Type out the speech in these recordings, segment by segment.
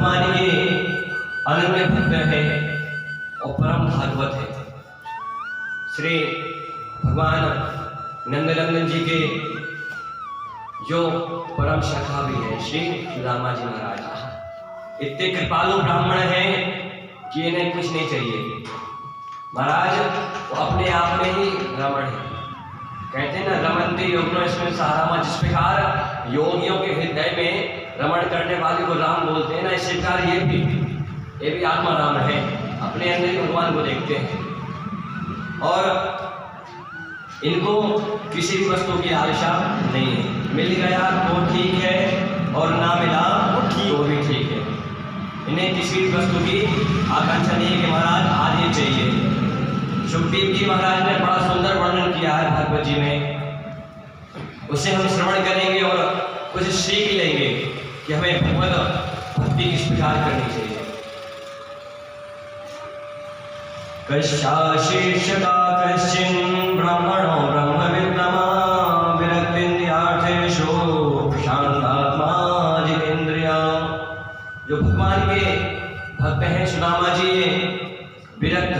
भगवान के अनन्य भक्त है और परम भागवत है। श्री भगवान नंदनंदन जी के जो परम सखा भी है श्री सुदामा जी महाराज, इतने कृपालु ब्राह्मण हैं कि इन्हें कुछ नहीं चाहिए। महाराज वो अपने आप में ही रमण है। कहते हैं ना, रमनते योगिनो इसमें सहारा, जिस प्रकार योगियों के हृदय में रमण करने वाले को राम बोलते हैं ना, इस प्रकार ये भी आत्मा राम है, अपने अंदर ही भगवान को देखते हैं और इनको किसी भी वस्तु की लालसा नहीं है। मिल गया तो ठीक है और ना मिला तो भी ठीक है। इन्हें किसी भी वस्तु की आकांक्षा नहीं है कि महाराज आज ये चाहिए। सुखदेव जी महाराज ने बड़ा सुंदर वर्णन किया है भागवत जी में, उसे हम श्रवण करेंगे और कुछ सीख लेंगे कि हमें भगवत भक्ति किस प्रकार करनी चाहिए। कश्याशीर्षका कश्चिन् ब्राह्मणो ब्रह्मविद्रमा विरक्तिन्द्रियार्थेषु शान्तात्मा जितेन्द्रिया। जो भगवान के भक्त हैं सुदामा जी, विरक्त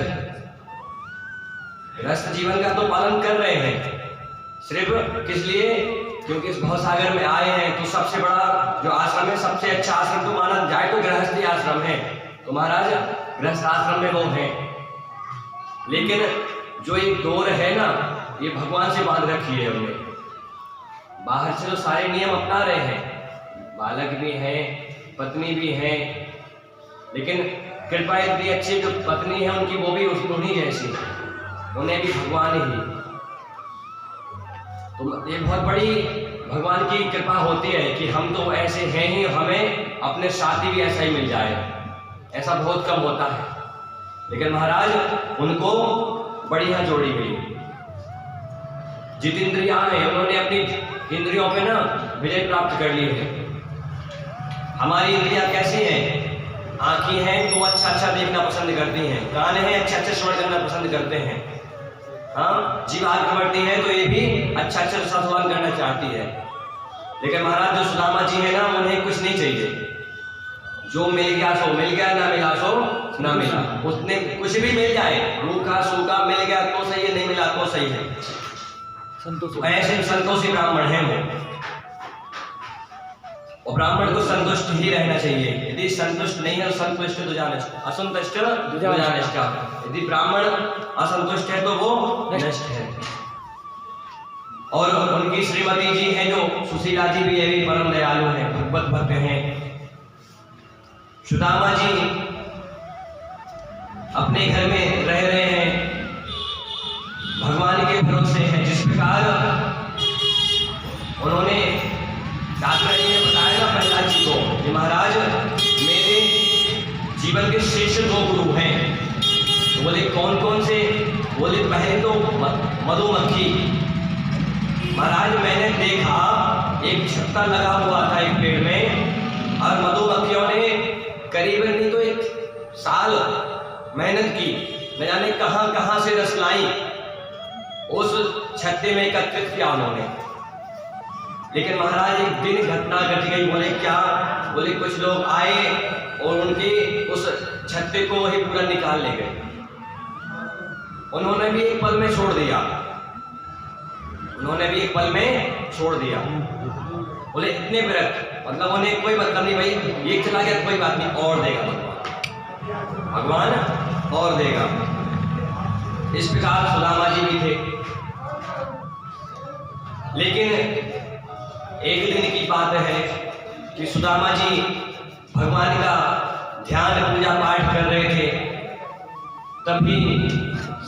गृहस्थ जीवन का तो पालन कर रहे हैं, सिर्फ किस लिए? क्योंकि इस भवसागर में आए हैं तो सबसे बड़ा जो आश्रम है, सबसे अच्छा आश्रम तो माना जाए तो गृहस्थी आश्रम है। तो महाराज गृहस्थ आश्रम में वो हैं, लेकिन जो एक डोर है ना, ये भगवान से बांध रखी है हमने। बाहर से तो सारे नियम अपना रहे हैं, बालक भी हैं, पत्नी भी हैं, लेकिन कृपा इतनी अच्छी जो पत्नी है उनकी वो भी उन्हीं जैसी, उन्हें भी भगवान ही। तो ये बहुत बड़ी भगवान की कृपा होती है कि हम तो ऐसे हैं ही, हमें अपने साथी भी ऐसा ही मिल जाए, ऐसा बहुत कम होता है। लेकिन महाराज उनको बढ़िया जोड़ी गई। जितेंद्रिया है, उन्होंने अपनी इंद्रियों पे ना विजय प्राप्त कर ली है। हमारी इंद्रियां कैसी हैं? आंखें हैं तो अच्छा अच्छा देखना पसंद करती हैं, कान हैं अच्छा अच्छा श्रवण करना पसंद करते हैं, हाँ जीभ आगे बढ़ती है तो ये भी अच्छा अच्छा रसास्वादन करना चाहती है। लेकिन महाराज जो सुदामा जी है ना, उन्हें कुछ नहीं चाहिए, जो मिल गया सो मिल गया, ना मिला सो ना मिला, उसने कुछ भी मिल जाए, रूखा सूखा मिल गया तो सही है, नहीं मिला तो सही है, ऐसे संतोषी ब्राह्मण हैं वो। और ब्राह्मण को संतुष्ट ही रहना चाहिए। यदि संतुष्ट नहीं है, संतुष्ट दुजानिष्ठ, असंतुष्ट दुजानिष्ठ। यदि ब्राह्मण असंतुष्ट है तो वो नष्ट है। और उनकी श्रीमती जी हैं जो सुशीला जी भी, ये भी परम दयालु हैं, भगवत भक्त हैं। सुदामा जी अपने घर में रह रहे हैं, भगवान के भरोसे हैं। जिस प्रकार उन्होंने दाता जी ने बताया ना प्रहलाद जी को कि महाराज मेरे जीवन के श्रेष्ठ 2 गुरु हैं। तो बोले कौन कौन से? बोले पहले तो मधुमक्खी। महाराज मैंने देखा एक छत्ता लगा हुआ था एक पेड़ में, और मधुमक्खियों ने करीबन नहीं तो 1 साल मेहनत की, न जाने कहां कहां से रस लाई, उस छत्ते में एकत्रित किया उन्होंने। लेकिन महाराज एक दिन घटना घट गई। बोले क्या? बोले कुछ लोग आए और उनके उस छत्ते को वही पूरा निकाल ले गए। उन्होंने भी एक पल में छोड़ दिया, उन्होंने भी एक पल में छोड़ दिया। बोले इतने विरक्त, मतलब उन्हें कोई मतलब नहीं, भाई ये चला गया कोई बात नहीं, और देगा भगवान, भगवान और देगा। इस प्रकार सुदामा जी भी थे। लेकिन एक दिन की बात है कि सुदामा जी भगवान का ध्यान पूजा पाठ कर रहे थे, तभी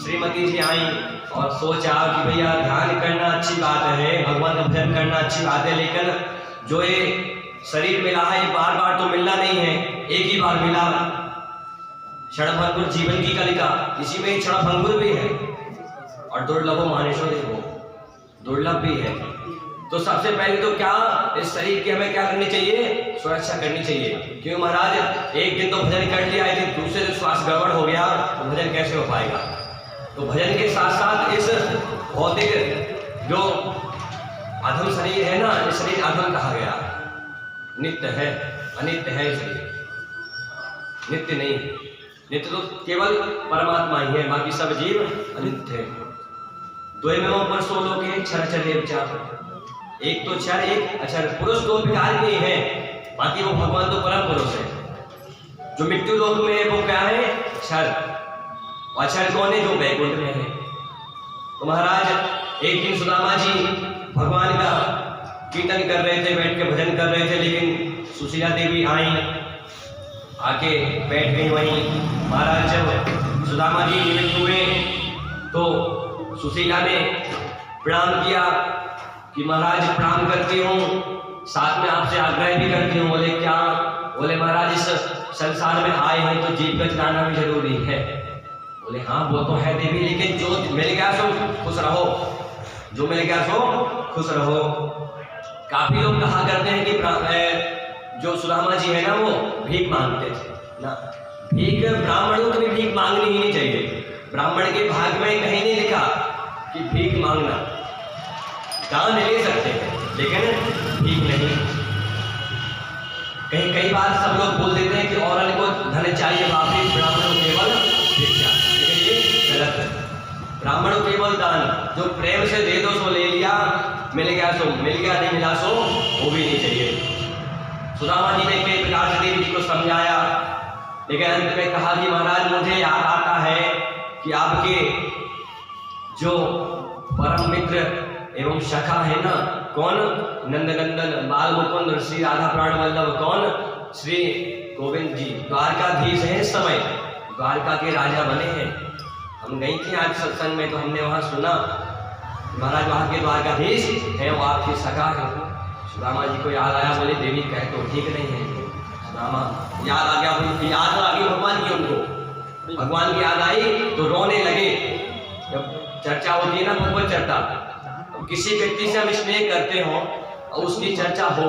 श्रीमती जी आई और सोचा कि भैया ध्यान करना अच्छी बात है, भगवान का भजन करना अच्छी बात है, लेकिन जो ये शरीर मिला है ये बार बार तो मिलना नहीं है, एक ही बार मिला। क्षणभंगुर जीवन की कलिका, इसी में क्षणभंगुर भी है और दुर्लभो मानुषो देवो, दुर्लभ भी है। तो सबसे पहले तो क्या इस शरीर की हमें क्या करनी चाहिए? सुरक्षा करनी चाहिए। क्यों महाराज, एक दिन तो भजन कर लिया, लेकिन दूसरे दिन स्वास्थ्य गड़बड़ हो गया तो भजन कैसे हो पाएगा? तो भजन के साथ साथ इस भौतिक जो अधम शरीर है ना, इस शरीर अधम कहा गया, नित्य है, अनित्य है शरीर। नित्य नहीं है। नित्य तो केवल परमात्मा ही है, बाकी सब जीव अनित्य है। द्वयमेव पुरुषो लोके क्षरचर्य विचार, एक तो क्षर एक अक्षर। पुरुष दो प्रकार के हैं, बाकी वो भगवान तो परम पुरुष है। जो मृत्यु लोक में है वो क्या है? क्षर। और अक्षर कौन है? जो वैकुंठ में है। तो महाराज एक दिन सुदामा जी भगवान का कीर्तन कर रहे थे, बैठ के भजन कर रहे थे, लेकिन सुशीला देवी आई, आके बैठ गई वहीं। महाराज जब सुदामा जी निमित्त हुए तो सुशीला ने प्रणाम किया कि महाराज प्रणाम करती हूँ, साथ में आपसे आग्रह भी करती हूँ। बोले क्या? बोले महाराज इस संसार में आए हैं तो जीव का चलाना भी जरूरी है। बोले हाँ वो तो है देवी, लेकिन जो मिल गया सो खुश रहो, जो मिल गया सो खुश रहो। काफी लोग कहा करते हैं कि जो सुदामा जी है ना वो भीख मांगते थे ना। भीख ब्राह्मणों को भी भीख मांगनी ही नहीं चाहिए। ब्राह्मण के भाग में कहीं नहीं लिखा कि भीख मांगना। दान ले सकते हैं लेकिन भीख नहीं। कई बार सब लोग बोल देते हैं कि औरत को धन चाहिए, बाकी ब्राह्मणों केवल भिक्षा, लेकिन ये गलत है। ब्राह्मणों केवल दान, जो प्रेम से दे दो सो ले लिया, मिल गया सो मिल गया, नहीं मिला सो वो भी नहीं चाहिए। सुदामा जी ने कई प्रकार से देवी जी को समझाया, लेकिन अंत में कहा कि महाराज मुझे याद आता है कि आपके जो परम मित्र एवं सखा है ना, कौन? नंदनंदन बाल मुकुंद श्री राधा प्राण वल्लभ, कौन? श्री गोविंद जी द्वारकाधीश हैं। इस समय द्वारका के राजा बने हैं। हम गई थी आज सत्संग में, तो हमने वहाँ सुना महाराज वहाँ के द्वारकाधीश हैं, वो आपके सखा है। सुदामा जी को याद आया, बोले देवी कहे तो ठीक नहीं है। सुदामा याद आ गया, याद आ गई भगवान की, उनको भगवान की याद आई तो रोने लगे। जब चर्चा होती है ना भगवत चर्चा, तो किसी व्यक्ति से हम स्नेह करते हो और उसकी चर्चा हो,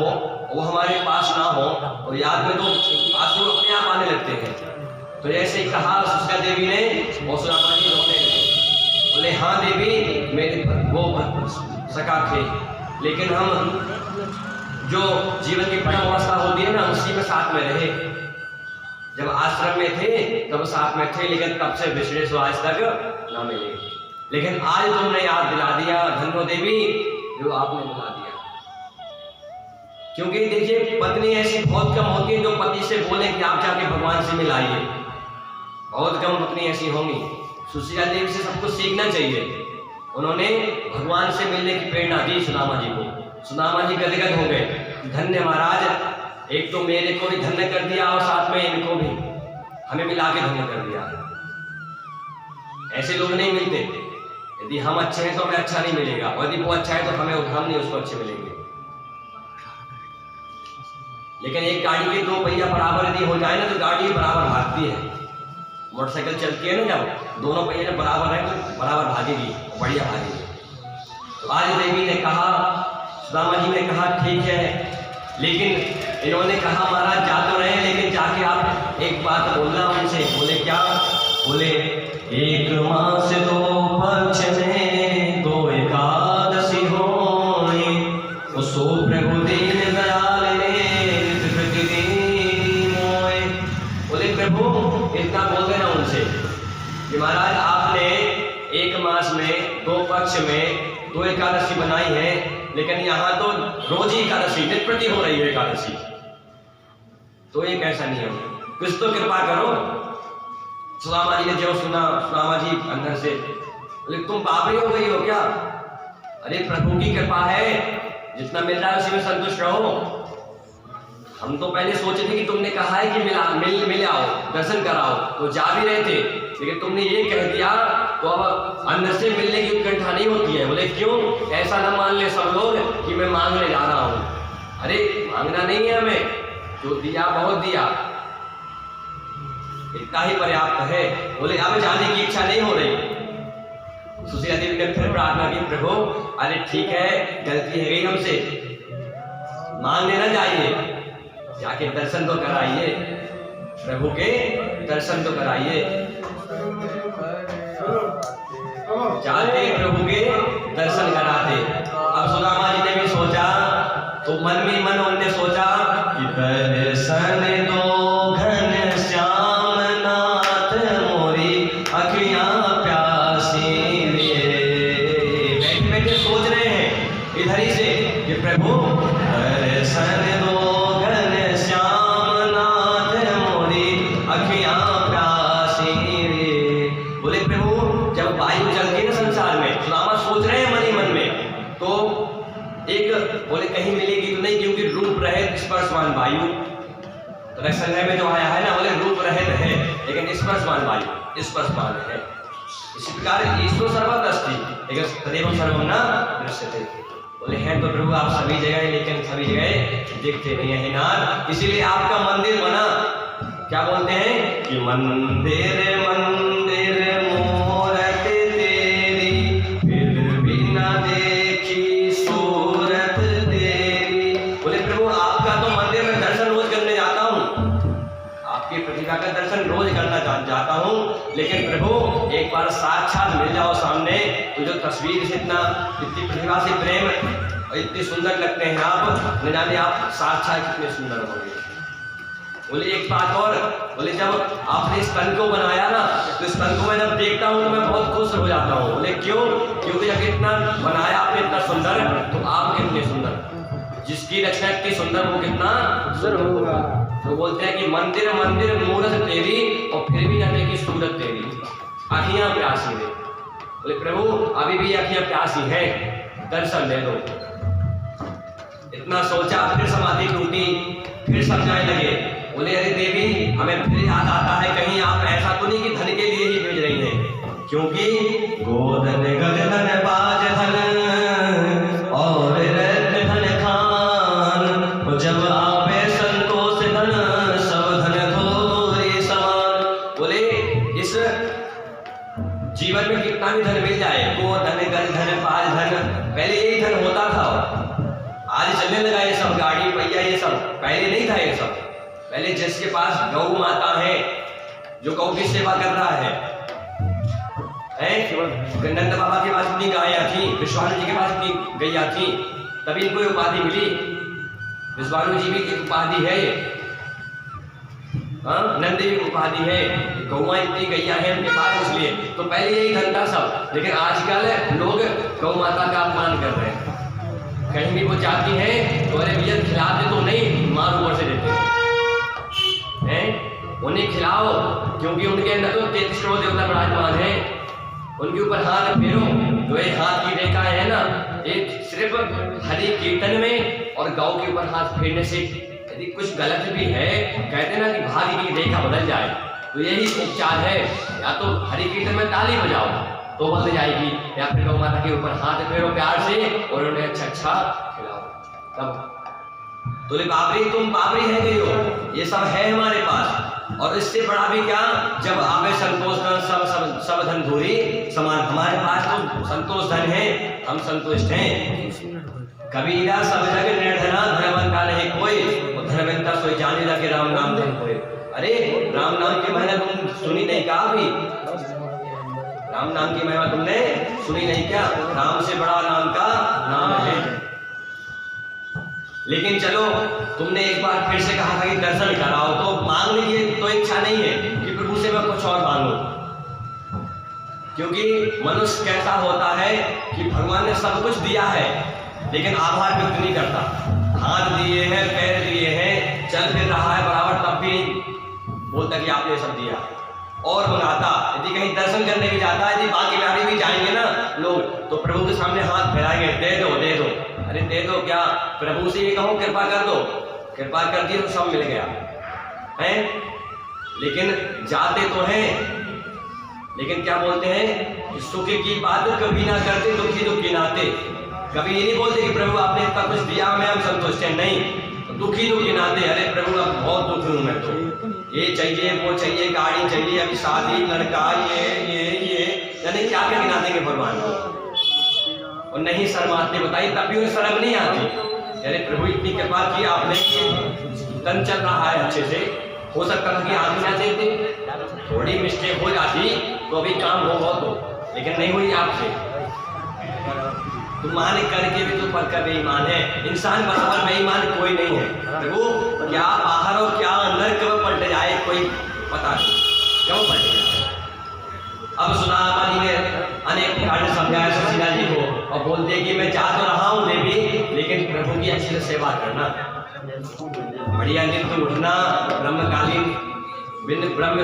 वो हमारे पास ना हो, और याद में तो आंसू अपने आप आने लगते हैं। तो ऐसे ही कहा सुशीला देवी ने, और सुदामा जी रोने लगे। बोले हाँ देवी, मेरे वो सखा थे, लेकिन हम जो जीवन की परम अवस्था होती है ना, उसी में साथ में रहे। जब आश्रम में थे तब साथ में थे, लेकिन तब से बिछड़े सो आज तक ना मिले। लेकिन आज तुमने याद दिला दिया, धन्यो देवी, जो आपने दिला दिया। क्योंकि देखिए पत्नी ऐसी बहुत कम होती है जो पति से बोले कि आप जाके भगवान से मिलाइए। बहुत कम पत्नी ऐसी होंगी। सुशीला देवी से सबको सीखना चाहिए। उन्होंने भगवान से मिलने की प्रेरणा दी सुदामा जी को। सुदामा जी गदगद हो गए, धन्य महाराज, एक तो मेरे को भी धन्य कर दिया और साथ में इनको भी, हमें मिला के धन्य कर दिया। ऐसे लोग नहीं मिलते। यदि हम अच्छे हैं तो हमें अच्छा नहीं मिलेगा, और यदि वो अच्छा है तो हम नहीं उसको अच्छे मिलेंगे। लेकिन एक गाड़ी के दो पहिया बराबर यदि हो जाए ना तो गाड़ी बराबर भागती है। मोटरसाइकिल चलती है ना, जब दोनों पहिए बराबर है तो बराबर भागेगी, बढ़िया भागेगी। तो आज देवी ने कहा, सुदामा जी ने कहा ठीक है, लेकिन इन्होंने कहा महाराज जा तो रहे, लेकिन जाके आप एक बात बोलना उनसे। बोले क्या? बोले एक मास दो पक्ष में दो एकादशी होए, सो प्रभु दीन दयाल ने मोए। बोले प्रभु इतना बोल देना उनसे कि महाराज आपने एक मास में दो पक्ष में दो एकादशी बनाई है, लेकिन यहाँ तो रोज ही एकादशी नित्य प्रति हो रही है एकादशी, तो ये कैसा नियम? कुछ तो कृपा करो। सुदामा जी ने जब सुना, सुदामा जी अंदर से बोले तुम बाबरी हो गई हो क्या? अरे प्रभु की कृपा है, जितना मिल रहा है उसी में संतुष्ट रहो। हम तो पहले सोचे थे कि तुमने कहा है कि मिल आओ, दर्शन कराओ, तो जा भी रहे थे, लेकिन तुमने ये कह दिया तो अब अंदर से मिलने की उत्कंठा नहीं होती है। बोले क्यों? ऐसा ना मान ले सब लोग कि मैं मांगने जा रहा हूँ। अरे मांगना नहीं है हमें, जो दिया बहुत दिया, इतना ही पर्याप्त है। बोले अब जाने की इच्छा नहीं हो रही। सुशीला देवी ने फिर प्रार्थना की, प्रभु अरे ठीक है, गलती है गई हमसे, मांगने न जाइए, जाके दर्शन तो कराइए, प्रभु के दर्शन तो कराइए। जाते प्रभु के दर्शन कराते। अब सुदामा जी ने भी सोचा, तो मन में मन उनने सोचा कि दर्शन दो घन श्याम स्पर्शवान वायु, तो संग्रह में जो आया है ना, बोले रूप रहित है लेकिन स्पर्शवान वायु स्पर्शवान है। इसी प्रकार ईश्वर सर्वदृष्टि लेकिन तदेव सर्वम न दृश्यते। बोले हैं तो प्रभु आप सभी जगह, लेकिन सभी जगह देखते नहीं है नाथ। इसीलिए आपका मंदिर बना, क्या बोलते हैं कि मंदिर मंदिर मूरत तेरी, फिर भी न देखी सूरत तेरी। बोले प्रभु आपका तो मंदिर में दर्शन रोज करने जाता हूँ, आपकी प्रतिभा का दर्शन रोज करना जाता हूँ, लेकिन प्रभु एक बार साक्षात मिल जाओ सामने तो जो तस्वीर से इतनी प्रतिभा से प्रेम और इतने सुंदर लगते हैं आप, न जाने आप साक्षात कितने सुंदर होंगे। बोले एक बात और, बोले जब आपने इस तन को बनाया ना, तो इस तन को मैं जब देखता हूँ तो मैं बहुत खुश हो जाता हूँ। बोले क्यों? क्योंकि जब इतना बनाया आपने इतना सुंदर, तो आप कितने सुंदर, जिसकी रचना इतनी सुंदर वो कितना सुंदर होगा। तो बोलते हैं कि मंदिर मंदिर मूरत तेरी, और फिर भी न देखी सूरत तेरी, आँखियाँ प्यासी है। बोले प्रभु अभी भी आँखियाँ प्यासी है, दर्शन ले दो। इतना सोचा, फिर समाधि टूटी, फिर समझाने लगे। बोले अरे देवी हमें फिर याद आता है, कहीं आप ऐसा तो नहीं कि धन के लिए ही भेज रही हैं, क्योंकि गोधन गज धन बाज धन और रत्न धन खान, जब आपे संतोष धन सब धन थोड़े समान। बोले इस जीवन में कितना भी धन मिल जाए, गोधन गज धन बाज धन, पहले यही धन होता था, आज चलने लगा ये सब, गाड़ी पहिया ये सब, पहले नहीं था ये सब। पहले जिसके पास गौ माता है, जो गौ की सेवा कर रहा है, नंद बाबा के पास इतनी गायें थी, विश्वानु जी के पास इतनी गैया थी, तभी इनको उपाधि मिली। विश्वानु जी भी एक उपाधि है ये, नंद भी उपाधि है, गौवा इतनी गैया है उनके पास, इसलिए तो पहले यही धन था सब। लेकिन आजकल लोग गौ माता का अपमान कर रहे हैं, कहीं भी वो जाती है तो अरे भैया खिलाते तो नहीं, मार ऊपर से देते हैं, उन्हें खिलाओ, क्योंकि उनके अंदर तो 33 करोड़ देवता विराजमान है। उनके ऊपर हाथ फेरो, जो ये हाथ की रेखा है ना, एक सिर्फ हरि कीर्तन में और गौ के ऊपर हाथ फेरने से यदि कुछ गलत भी है, कहते ना कि भाग्य की रेखा बदल जाए, तो यही उपचार है। या तो हरि कीर्तन में ताली बजाओ तो बदल जाएगी, या फिर गौ माता के ऊपर हाथ फेरो प्यार से और उन्हें अच्छा खिलाओ। तब तो बाबरी तुम बाबरी है गई हो, ये सब है हमारे पास, और इससे बड़ा भी क्या, जब आवे संतोष धन सब धन धूरी समान। हमारे पास तो संतोष धन है, हम संतुष्ट हैं। कबीरा सब जग निर्धना, धनवंता नहीं कोई, धनवंता सोई जाने लगे राम नाम धन कोई। अरे राम नाम की महिमा तुम सुनी नहीं क्या? अभी राम नाम की महिमा तुमने सुनी नहीं क्या? राम से बड़ा नाम का नाम है। लेकिन चलो तुमने एक बार फिर से कहा था कि दर्शन कराओ, तो मांगने की तो इच्छा नहीं है कि प्रभु से मैं कुछ और मांगू, क्योंकि मनुष्य कैसा होता है कि भगवान ने सब कुछ दिया है लेकिन आभार व्यक्त नहीं करता। हाथ दिए हैं, पैर दिए हैं, चल फिर रहा है बराबर, तब भी बोलता कि आपने सब दिया और मंगाता। यदि कहीं दर्शन करने भी जाता है, यदि बाकी बिहारी भी जाएंगे ना लोग, तो प्रभु के सामने हाथ फैलाएंगे, दे दो दे दो। अरे दे दो क्या, प्रभु से ये कहो कृपा कर दो, कृपा कर दी तो सब मिल गया है। लेकिन जाते तो हैं, लेकिन क्या बोलते हैं कि सुख की बात कभी ना करते, दुखी दुखी नाते। कभी ये नहीं बोलते कि प्रभु आपने इतना कुछ दिया में हम संतुष्ट हैं, नहीं, दुखी दुखी नाते। अरे प्रभु अब बहुत दुख हूँ मैं, तो ये चाहिए वो चाहिए, गाड़ी चाहिए, अभी शादी, लड़का, ये यानी क्या क्या गिनाते भगवान को, और नहीं शर्माते बताइए, तब भी उन्हें शर्म नहीं आती। अरे प्रभु इतनी कृपा की आपने, तन चल रहा है अच्छे से, हो सकता था कि आगे ना देते, थोड़ी मिस्टेक हो जाती तो अभी काम हो बहुत हो, लेकिन नहीं हुई आपसे। तुम मान करके भी तो पक्का बेईमान है। इंसान बराबर बेईमान कोई नहीं है। प्रभु क्या बाहर और क्या अंदर कब पलट जाए कोई पता नहीं, क्यों पलट जाए। अब सुना जी ने अनेक प्रकार से समझाया सुशीला जी को, और बोलते कि मैं जा तो रहा हूँ लेकिन प्रभु की अच्छी से सेवा करना, बढ़िया नित्य उठना, ब्रह्मकालीन ब्रह्म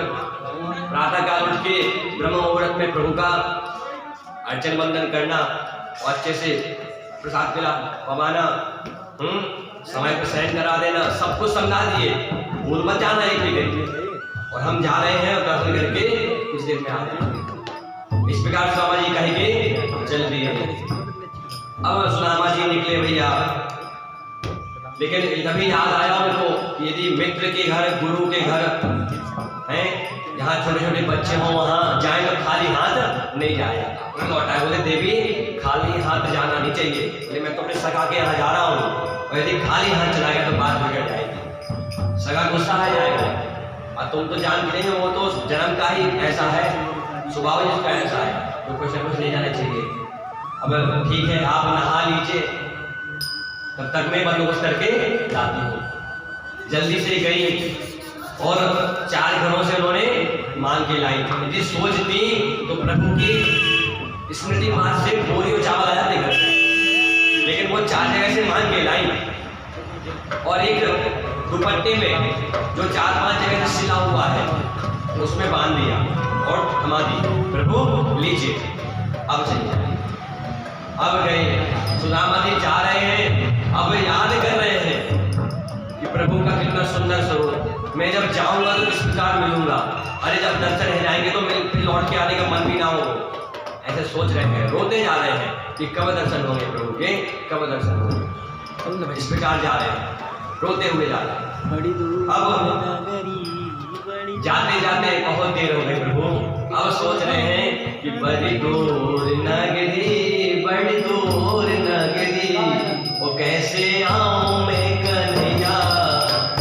प्रातः काल उठ के ब्रह्म मुहूर्त में प्रभु का अर्चन वंदन करना, और अच्छे से प्रसाद मिला पवाना, समय पर शयन करा देना, सब कुछ समझा दिए, भूल मत जाना एक भी दिन। और हम जा रहे हैं और दर्शन करके कुछ देर में आ जाएंगे। इस प्रकार सुदामा जी कहेंगे चल दिए। अब सुदामा जी निकले भैया, लेकिन तभी याद आया उनको कि यदि मित्र के घर, गुरु के घर हैं, जहाँ छोटे छोटे बच्चे हों वहाँ जाए तो खाली हाथ नहीं जाएगा। लौटाए, बोले देवी खाली हाथ जाना नहीं चाहिए, बोले मैं तो अपने सगा के यहाँ जा रहा हूँ, और यदि खाली हाथ चला गया तो बात बिगड़ जाएगी, सगा गुस्सा आ जाएगा। और तुम तो जानते हैं वो तो जन्म का ही ऐसा है, स्वभाव जिसका ऐसा है, तो कुछ न कुछ ले जाना चाहिए। अब ठीक है, आप नहा लीजिए, तब तक मैं बंदोबस्त करके लाती हूँ। जल्दी से गई और 4 घरों से उन्होंने मांग के लाई। यदि सोचती तो प्रभु की स्मृति मार्ग से बोरी और चावल आया थे घर से, लेकिन वो 4 जगह से मांग के लाई और एक दुपट्टे में जो 4-5 जगह से सिला हुआ है उसमें बांध दिया और थमा दी, प्रभु लीजिए अब चलिए। अब गए, सुदामा जी जा रहे हैं, अब याद कर रहे हैं कि प्रभु का कितना सुंदर स्वरूप, मैं जब जाऊंगा तो किस प्रकार मिलूंगा, अरे जब दर्शन हो जाएंगे तो फिर लौट के आने का मन भी ना हो, ऐसे सोच रहे हैं, रोते जा रहे हैं कि कब दर्शन होंगे प्रभु के, कब दर्शन होंगे। इस प्रकार जा रहे हैं, रोते हुए जा रहे हैं। अब जाते जाते बहुत देर हो गई प्रभु, अब सोच रहे हैं कि बड़ी दूर नगरी, बड़ी दूर नगरी, वो कैसे आऊं मैं कन्हैया,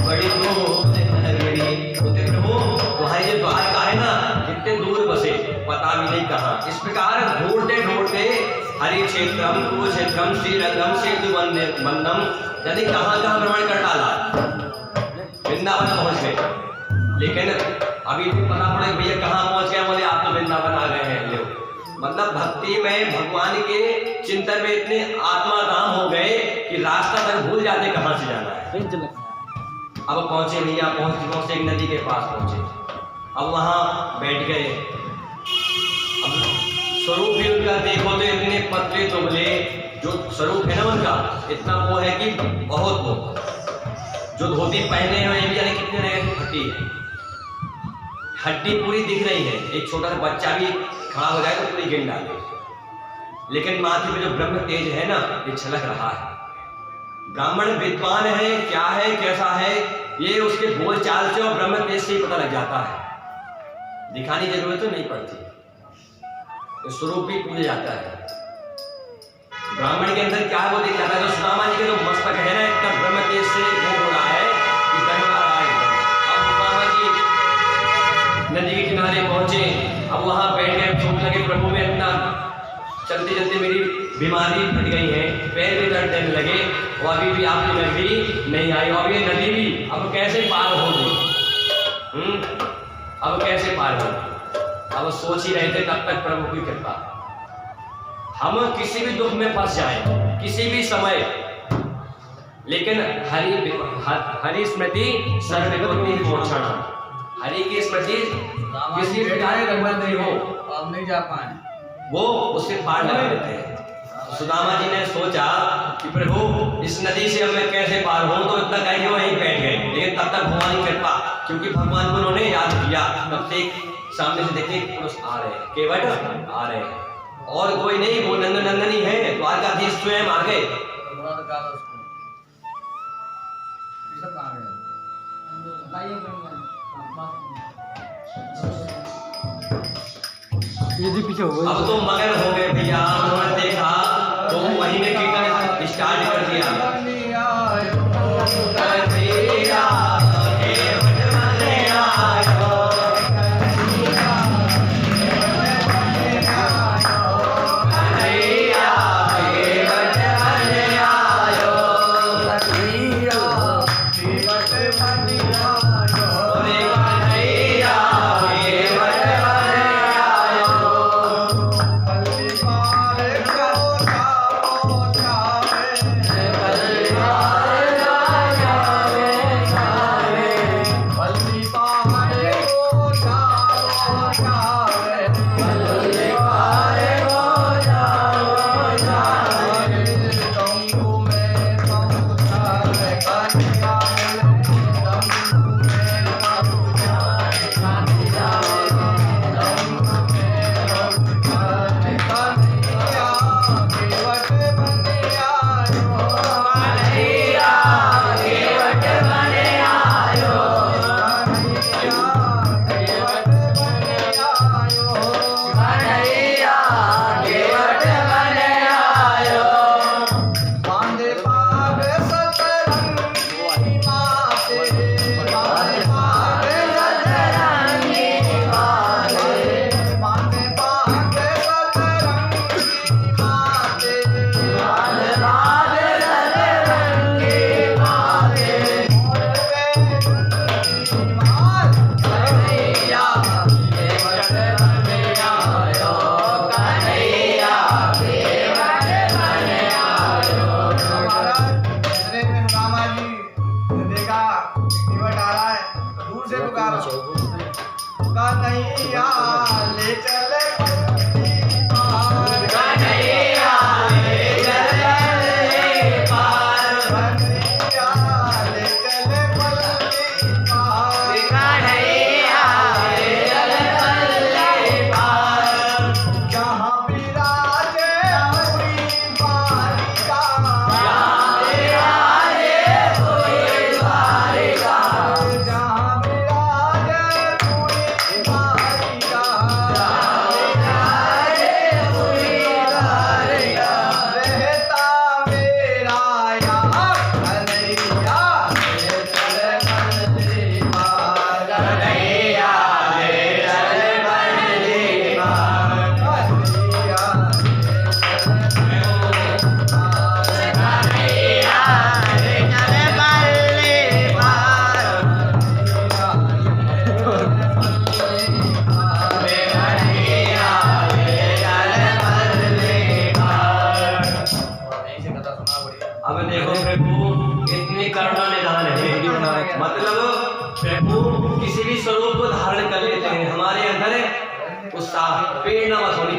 बड़ी दूर नगरी। बोलते प्रभु तुम्हारी ये द्वारका है ना, कितने दूर बसे पता भी नहीं कहाँ। इस प्रकार ढूंढते ढूंढते हरि क्षेत्रम, कुरुक्षेत्रम, श्रीरंगम, सेतु बंधम, यानी कहाँ कहाँ भ्रमण कर डाला, वृंदावन पहुंच गए। लेकिन अभी भी पता पड़े भैया कहाँ पहुंच गए, बोले आप तो वृंदावन आ गए हैं। ले मतलब भक्ति में, भगवान के चिंतन में इतने आत्माराम हो गए कि रास्ता तक भूल जाते कहाँ से जाना है। अब पहुंचे भैया, पहुंचते एक नदी के पास पहुंचे, अब वहां बैठ गए। अब स्वरूप भी उनका देखो तो इतने पतले दुबले, जो स्वरूप है ना उनका इतना वो है कि बहुत वो, जो धोती पहने हुए भी जाने कितने रहे फटी है, हड्डी पूरी दिख रही है, एक छोटा सा बच्चा भी खड़ा हो जाए तो पूरी गिन डाले। लेकिन माथे में जो ब्रह्म तेज है ना, ये छलक रहा है। ब्राह्मण विद्वान है, क्या है कैसा है, ये उसके बोल चाल से और ब्रह्म तेज से ही पता लग जाता है, दिखाने की जरूरत तो नहीं पड़ती, स्वरूप भी पूछ जाता है। ब्राह्मण के अंदर क्या है वो दिख जाता है। तो सुदामा जी के जो मस्तक है ना, इतना ब्रह्म तेज से वो हो रहा है कि दरबार आए। अब सुदामा जी नदी के किनारे पहुंचे, अब वहां बैठ गए, चोट लगे प्रभु में, इतना चलते चलते मेरी बीमारी फट गई है, पैर भी दर्द देने लगे, और अभी भी आपकी नदी नहीं आई, और ये नदी भी अब कैसे पार होगी, अब कैसे पार होगी। अब सोच ही रहे थे, तब तक प्रभु की कृपा, हम किसी भी दुख में फंस जाएं, किसी भी समय, लेकिन हरि स्मृति सर्वविघ्न मोक्षण, हरि की स्मृति किसी प्रकार की नहीं हो, अब नहीं जा पाए, वो उससे पार लगा देते हैं। सुदामा जी ने सोचा कि प्रभु इस नदी से अब मैं कैसे पार हूं, तो इतना कह के वहीं बैठ गए। लेकिन तब तक भगवान की कृपा, क्योंकि भगवान को उन्होंने याद किया, तब से सामने से देखे पुरुष आ रहे हैं, केवट आ रहे हैं, और कोई नहीं, वो नंदन ही है, द्वारकाधीश स्वयं आ गए। अब तो मगन हो गए भैया, उन्होंने देखा तो वहीं में कीर्तन स्टार्ट कर दिया।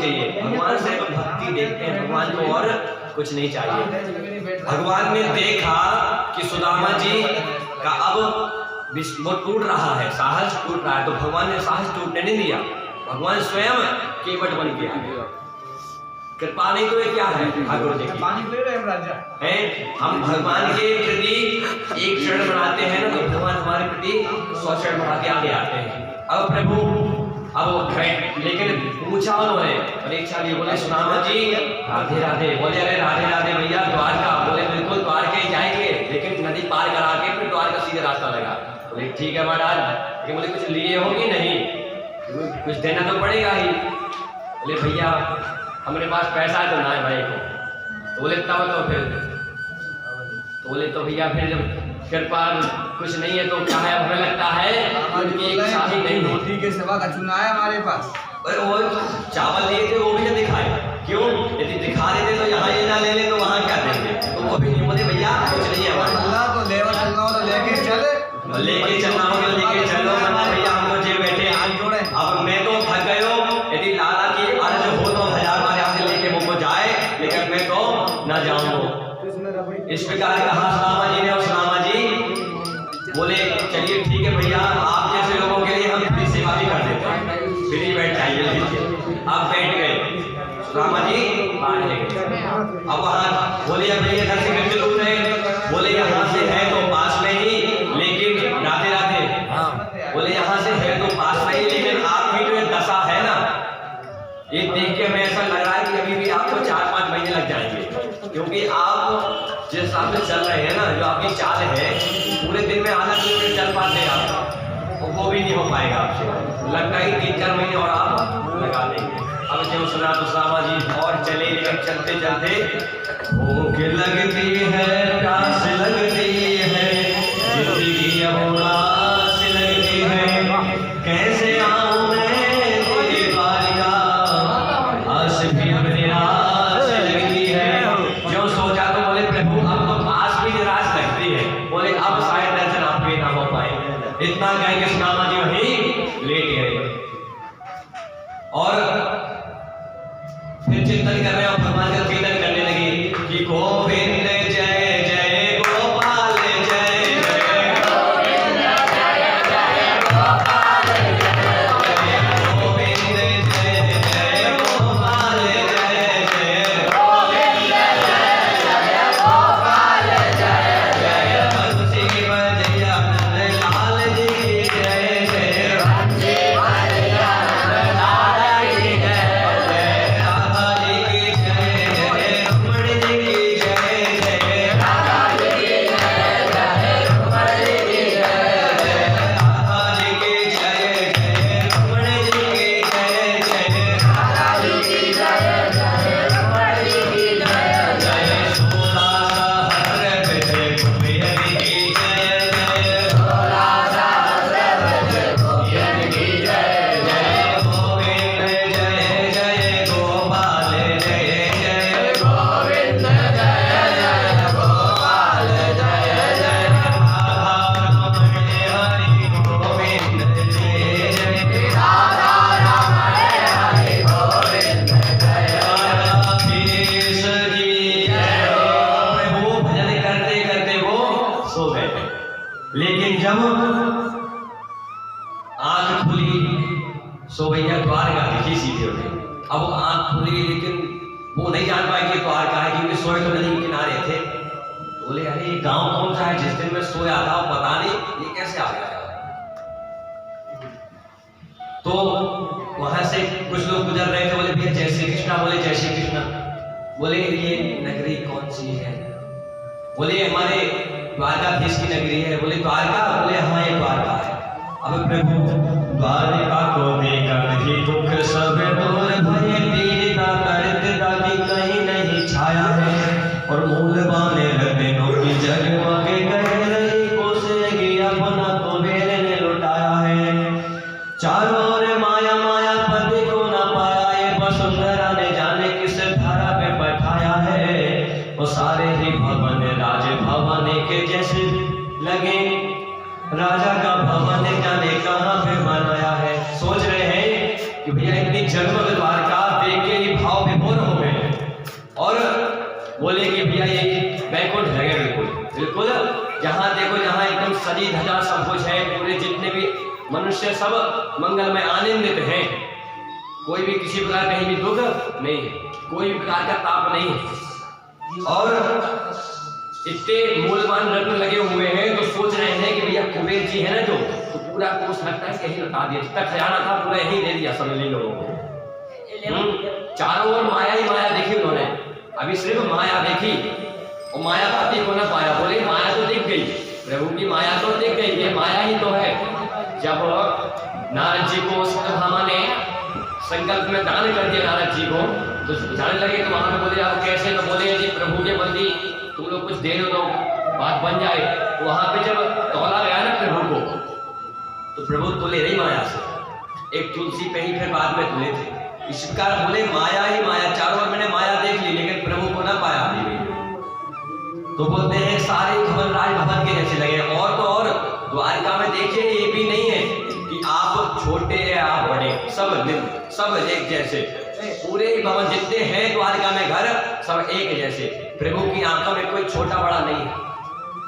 चाहिए, भगवान से भक्ति देखते हैं, भगवान को और कुछ नहीं चाहिए। भगवान ने देखा कि सुदामा जी का अब वो टूट रहा है, साहस टूट रहा है, तो भगवान ने साहस टूटने नहीं दिया। भगवान स्वयं केवट बन के आ गया। कृपा नहीं तो ये क्या है ठाकुर जी की है। हम भगवान के प्रति एक क्षण बनाते हैं ना, तो भगवान हमारे प्रति 100 क्षण बना के आगे आते हैं। अब प्रभु अब लेकिन पूछा उन्होंने, परीक्षा ली, बोले सुदामा जी राधे राधे। बोले अरे राधे राधे भैया द्वारका। बोले बिल्कुल द्वारका जाएंगे, लेकिन नदी पार करा के फिर द्वारका सीधे रास्ता लगा। बोले ठीक है महाराज, लेकिन बोले कुछ लिए हो कि नहीं, कुछ देना तो पड़ेगा ही। बोले भैया हमारे पास पैसा तो ना है भाई को। तो बोले तब तो फिर, तो बोले तो भैया फिर जब कृपा कुछ नहीं है तो क्या है, हमें लगता है उनकी एक शादी नहीं है। रोटी के सिवा का चुना है हमारे पास। और वो चावल लिए थे वो भी ना दिखाए, क्यों? यदि दिखा देते तो यहाँ ये ना ले ले तो वहाँ क्या देंगे, तो वो भी नहीं। बोले भैया कुछ नहीं है हमारे पास। तो लेवा चलना हो तो लेके चले, लेके चलना हो तो लेके चलो, वरना भैया हम लोग जे बैठे हाथ जोड़े। अब मैं तो थक गए हो, यदि लाला की अर्ज हो तो 1000 बार यहाँ से लेके मुझको जाए, लेकिन मैं तो ना जाऊँ। इस प्रकार कहा सुदामा जी ने। और सुदामा जी बोले चलिए ठीक है भैया, आप जैसे लोगों के लिए हम फ्री सेवा भी कर देते हैं, फ्री बैठ जाइए। आप बैठ गए, सुदामा जी बाहर ले गए। अब वहाँ बोले भैया घर से कितने दूर है? बोले यहाँ से है तो पास में ही, लेकिन राधे राधे। बोले यहाँ से है तो पास में ही, लेकिन आपकी जो दशा है ना, ये देख के हमें ऐसा लग रहा है कि अभी भी आपको 4-5 महीने लग जाएंगे, क्योंकि आप जिस हिसाब से चल रहे हैं ना, जो आपकी चाल है, पूरे दिन में आधा किलोमीटर चल पाते हैं आप, वो भी नहीं हो पाएगा आपसे। लगता ही 3-4 महीने और आप लगा देंगे। अब जब सुना तो सुदामा जी और चले, लेकिन चलते चलते भूख लगती है, प्यास लगती है, जिंदगी अब उदास लगती है, कैसे आऊं मैं तेरी द्वारका, आस भी अब निराश लगती है। जो सोचा तो बोले प्रभु अब तो आस भी निराश लगती है, बोले अब शायद दर्शन आपके ना हो पाए। इतना कह के सुदामा जी वहीं लेट गए और फिर चिंतन कर रहे हैं और भगवान का कीर्तन करने लगे कि गोविंद जय जय गोपाल जय जय, गोविंद जय जय गोपाल जय जय, गोविंद जय जय गोपाल जय जय, गोविंद जय जय गोपाल जय जय, बंसी बजैया लाल जी की जय जय, बंसी बजैया लाल जी की जय जय, राधा जी की जय जय, रमण जी की जय जय, राधा जी की जय जय, रमण जी की जय जय, राधा जी की जय जय, रमण जी की जय जय, राधा जी की जय जय, रमण जी की जय जय, सोला सहस्र विजय गोपियन की जय जय, सोला सहस्र विजय गोपियन की जय जय, गोविंद जय जय गोपाल जय जय, गोविंद जय जय गोपाल जय जय, राधा रमण हरि गोविंद जय जय, राधा रमण हरि गोविंद जय जय, राधेश की जय हो। वो भजन करते करते वो सो गए, लेकिन जब आंख खुली सो भैया द्वारका दिखी सीधे उठे। अब वो आंख खुली, लेकिन वो नहीं जान पाए कि द्वारका है, क्योंकि सोए तो नदी के किनारे थे। बोले अरे ये गांव कौन सा है जिस दिन मैं सोया था, पता नहीं ये कैसे आ गया। तो वहां से कुछ लोग गुजर रहे थे, बोले भैया जय श्री कृष्णा। बोले जय श्री कृष्णा। बोले ये नगरी कौन सी है? बोले हमारे द्वारकाधीश की नगरी है। बोले द्वारका? बोले हाँ ये द्वारका है। अब प्रभु द्वारका को देखकर ही दुख सब दूर भये, पीड़िता दरिद्रता की कहीं नहीं छाया है, और मूल बाने दिनों की जगमगे कह रही कोसेगी अपना तो मेरे ने लुटाया है। चारों ओर माया माया पति को न पाया, ये वसुंधरा ने जाने किस धारा पे बैठाया है। वो सारे ही भवन राज भवन के जैसे लगे, राजा का भवन जाने कहाँ पे बनाया है। सोच रहे हैं कि भैया इतनी जगमग द्वारका देख के बोले कि भैया ये बैकुंठ लगे, बिल्कुल बिल्कुल जहाँ देखो जहाँ एकदम सजी धजा सब कुछ है, पूरे जितने भी मनुष्य सब मंगलमय आनंदित हैं, कोई भी किसी प्रकार कहीं भी दुख नहीं है, कोई भी प्रकार का ताप नहीं है। और इतने मूल्यवान रत्न लगे हुए हैं तो सोच रहे हैं कि भैया कुबेर जी है ना जो, तो पूरा कोष लगता है कहीं लौटा दिया, जितना खजाना था पूरा यहीं दे दिया समझ ली लोगों को। चारों ओर माया ही माया देखी उन्होंने, अभी सिर्फ माया देखी और मायापति को ना पाया। बोले माया तो दिख गई, प्रभु की माया तो दिख गई, ये माया ही तो है। जब नारद जी को सत्यभामा ने संकल्प में दान कर दिया नारद जी को, तो जाने लगे तो वहां पे बोले आप कैसे, तो बोले जी प्रभु के बंदी तुम लोग कुछ दे दो तो बात बन जाए। तो वहां पे जब तौला गया ना प्रभु को, तो प्रभु तुले रही माया से, एक तुलसी पे ही फिर बाद में तुले थे। इस प्रकार बोले माया ही माया, चारों ओर मैंने माया देख ली लेकिन प्रभु को ना पाया अभी भी। तो बोलते हैं सारे भवन राज भवन के जैसे लगे। और तो और द्वारका में देखिए ये भी नहीं है कि आप छोटे या आप बड़े, सब एक जैसे, पूरे भवन जितने हैं द्वारका में घर सब एक जैसे। प्रभु की आंखों में कोई छोटा बड़ा नहीं है,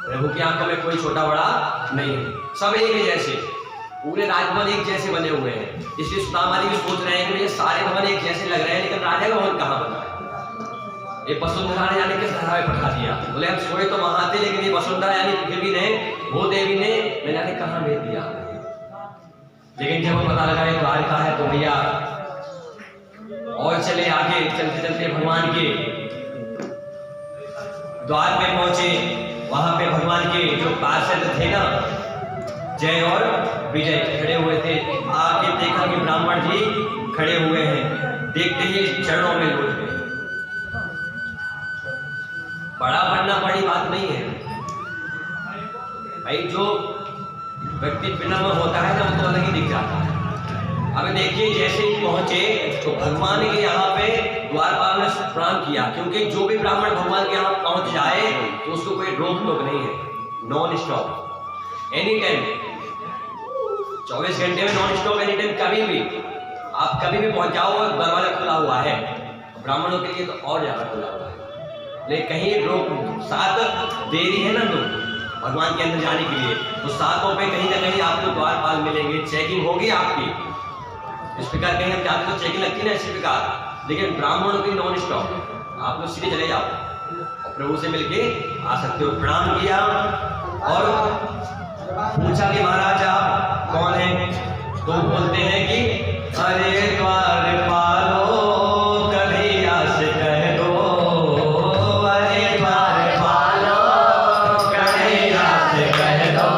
प्रभु की आंखों में कोई छोटा बड़ा नहीं है, सब एक जैसे, पूरे राजभवन एक जैसे बने हुए हैं। इसलिए सुदामा जी भी सोच रहे हैं कि ये सारे भवन एक जैसे लग रहे हैं लेकिन राजा का भवन कहाँ बना है। ये वसुंधरा ने यानी किस तरह में पठा दिया, बोले हम सोए तो वहां थे लेकिन ये वसुंधरा यानी पृथ्वी ने, वो देवी ने न जाने कहाँ भेज दिया। लेकिन जब वो पता लगा ये द्वारका है तो भैया और चले आगे, चलते चलते भगवान के द्वार पे पहुंचे। वहां पे भगवान के जो पार्षद थे ना, जय और विजय खड़े हुए थे। आके देखा कि ब्राह्मण जी खड़े हुए हैं, देखते ही चरणों में लौट गए। बड़ा बनना बड़ी बात नहीं है भाई, जो व्यक्ति विनम्र होता है ना वो तो अलग ही दिख जाता है। अब देखिए जैसे ही पहुंचे तो भगवान के यहाँ पे द्वारपाल ने प्रणाम किया, क्योंकि जो भी ब्राह्मण भगवान के यहाँ पहुंच जाए तो उसको कोई रोक टोक नहीं है, नॉन स्टॉप एनी टाइम, 24 घंटे में नॉन स्टॉप एनी टाइम, कभी भी आप कभी भी पहुंच जाओ और दरवाजा खुला हुआ है। ब्राह्मणों के लिए तो और ज्यादा खुला हुआ है, लेकिन कहीं रोक साथ देरी है ना तो भगवान के अंदर जाने के लिए, तो सातों पे कहीं ना कहीं आपको द्वारपाल मिलेंगे, चेकिंग होगी आपकी। इस प्रकार कहीं हम जाते तो चेकिंग लगती ना इसी प्रकार, लेकिन ब्राह्मणों की नॉन स्टॉप, आप लोग सीधे चले जाओ और प्रभु से मिलके आ सकते हो। प्रणाम किया और पूछा कि महाराज आप कौन हैं, तो बोलते हैं कि अरे द्वारपालो कन्हैया से कह दो, अरे द्वारपालो कन्हैया से कह दो,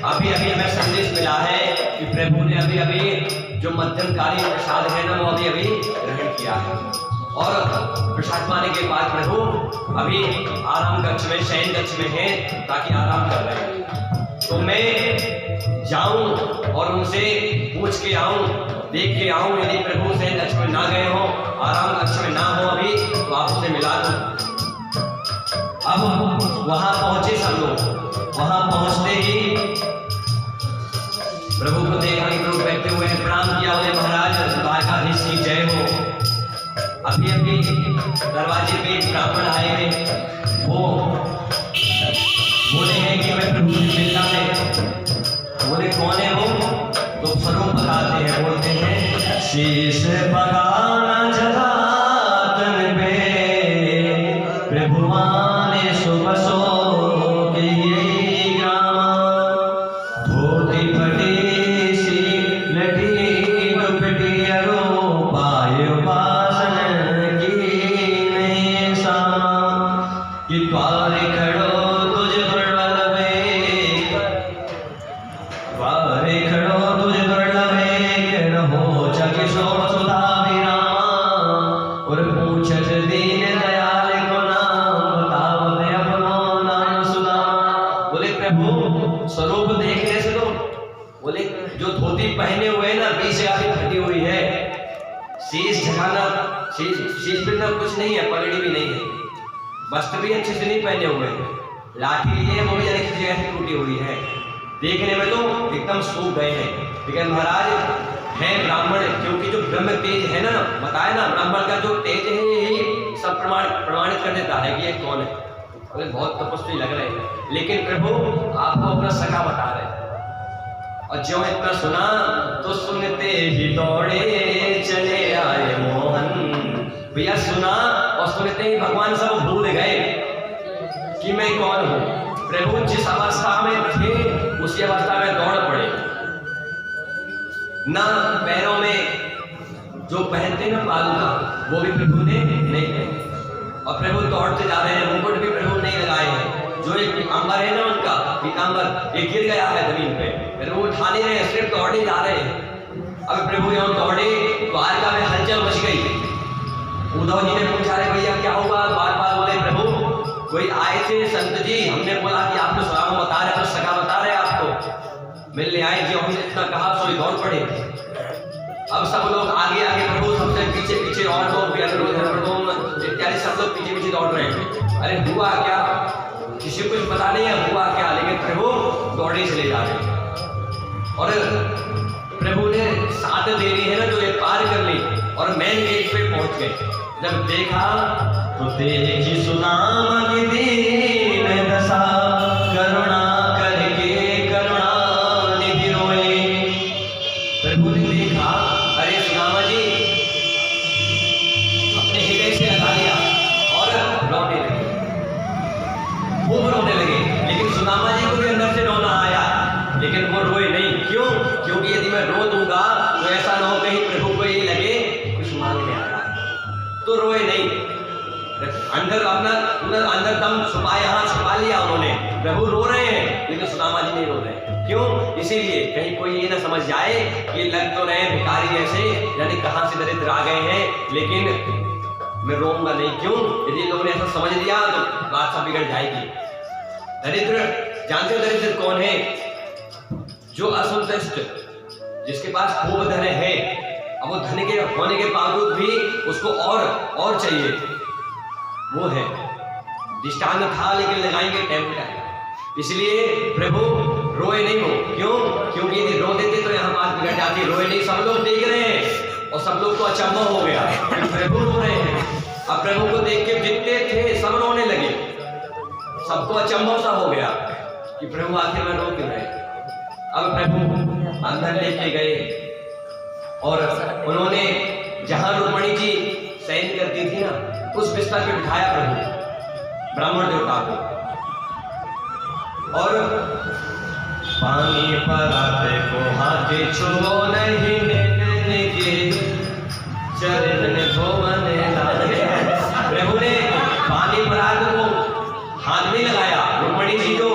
अभी अभी हमें संदेश मिला है कि प्रभु ने अभी अभी जो मध्यमकालीन प्रसाद है ना वो अभी अभी ग्रहण किया है, और प्रसाद पाने के बाद प्रभु अभी आराम कक्ष में, शयन कक्ष में है ताकि आराम कर रहे हैं। तो मैं जाऊं और उनसे पूछ के आऊं देख के आऊं, यदि प्रभु से लक्ष्मण ना गए हो, आराम लक्ष्मण ना हो अभी, तो आप उसे मिला दो। अब वहां पहुंचे सब लोग। वहां पहुंचते ही प्रभु को देखा कि प्रभु बैठे हुए हैं, प्रणाम किया, बोले महाराज द्वारकाधीश की जय हो। अभी अभी दरवाजे पे एक ब्राह्मण आए हैं, वो बोले हैं कि मैं प्रभु से मिलना है। बोले कौन है वो? तो स्वरूप बताते हैं, बोलते हैं शीश बगाना जला तन पे प्रभुवाने सुबह सो के ये ग्राम, धोती फटी सी लटी दुपटी अरो पाए उपासन की नहीं सा, कि द्वार खड़ो तुझ दुर्लभे, द्वारे खड़ो तुझ दुर्लभे, के रहो जग सो सुधा विराम, और पूछत दीन दयाल को नाम, बतावत अपनो नाम सुदामा। बोले प्रभु स्वरूप देखने से तो, बोले जो धोती पहने हुए ना बीच से आगे फटी हुई है, शीश झकाना, शीश पे ना कुछ नहीं है, पगड़ी भी नहीं है, वस्त्र भी अच्छे से नहीं पहने हुए हैं, लाठी लिए है वो भी एक जगह से टूटी हुई है, देखने में तो एकदम सूख गए हैं। लेकिन महाराज है ब्राह्मण, क्योंकि जो ब्रह्म तेज है ना, बताए ना ब्राह्मण का जो तेज है यही सब प्रमाणित कर देता है कि ये कौन है। बोले बहुत तपस्वी लग रहे हैं, लेकिन प्रभु आपको अपना सखा बता रहे हैं। और जो इतना सुना तो सुनते ही दौड़े चले आए मोहन। भैया सुना और सुनते ही भगवान सब भूल गए कि मैं कौन हूँ। प्रभु जिस अवस्था में थे उसी अवस्था में दौड़ पड़े। ना पैरों में जो पहनते ना पालूका वो भी प्रभु ने नहीं पहने, और प्रभु दौड़ते जा रहे हैं, मुकुट भी प्रभु नहीं लगाए हैं। जो एक पीताम्बर है ना उनका पीताम्बर ये गिर गया है जमीन पे, प्रभु उठा नहीं रहे, सिर्फ दौड़े जा रहे हैं। अब प्रभु यहाँ दौड़े, द्वारका में हलचल मच गई। उद्धव जी ने पूछा रे भैया क्या हुआ? बार बार बोले प्रभु कोई आए थे संत जी, हमने बोला कि आपको सलाम बता रहे, कुछ सगा बता रहे आपको, मिलने आए जी, हमने इतना कहा सोई दौड़ पड़े। अब सब लोग आगे आगे, प्रभु सबसे पीछे पीछे, और लोग इत्यादि सब लोग पीछे पीछे दौड़ रहे हैं। अरे हुआ क्या? किसी को कुछ पता नहीं है हुआ क्या, लेकिन प्रभु दौड़े चले जा रहे हैं। और प्रभु ने साथ दे दी है ना, जो ये पार कर ली और मेन गेट पे पहुंच गए। जब देखा तो देखी सुनाम की दीन दशा, करुणा करके करुणा निधि रोए। प्रभु ने देखा, अरे सुनामा जी अपने हृदय से लगा लिया और रोने लगे, खूब रोने लगे। लेकिन सुनामा जी को भी अंदर से रोना आया, लेकिन वो रोए नहीं। क्यों? क्योंकि यदि मैं रो दूंगा तो ऐसा ना हो कहीं प्रभु को ये लगे कुछ मांगने आ रहा है, तो रोए नहीं। अंदर अपना अंदर दम छुपाया, यहाँ छुपा लिया उन्होंने। प्रभु रो रहे हैं लेकिन सुदामा जी नहीं रो रहे। क्यों? इसीलिए कहीं कोई ये ना समझ जाए कि लग तो रहे भिखारी जैसे, यानी कहाँ से दरिद्र आ गए हैं, लेकिन मैं रोऊंगा नहीं। क्यों? यदि लोगों ने ऐसा समझ लिया तो बात सब बिगड़ जाएगी। दरिद्र, जानते हो दरिद्र कौन है? जो असंतुष्ट, जिसके पास खूब धन है, अब वो धन के होने के बावजूद भी उसको और चाहिए, वो है। दृष्टांत था लेकिन लगाएंगे टाइम का। इसलिए प्रभु रोए नहीं हो। क्यों? क्योंकि यदि रो देते तो यहाँ बात बिगड़ जाती। रोए नहीं, सब लोग देख रहे हैं और सब लोग को अचंभा हो गया कि प्रभु रो रहे हैं। अब प्रभु को देख के जितने थे सब रोने लगे, सबको अचंभा सा हो गया कि प्रभु आखिर में रो क्यों रहे। अब प्रभु अंदर लेके गए और उन्होंने जहां रुक्मणी जी शयन करती थी ना, उस बिस्तर पे बिठाया प्रभु ब्राह्मण देवता को। और पानी पराते को हाथे छुओ नहीं, नैन के चरण धोवन लागे। प्रभु ने पानी परात को हाथ में लगाया। रुक्मणी जी जो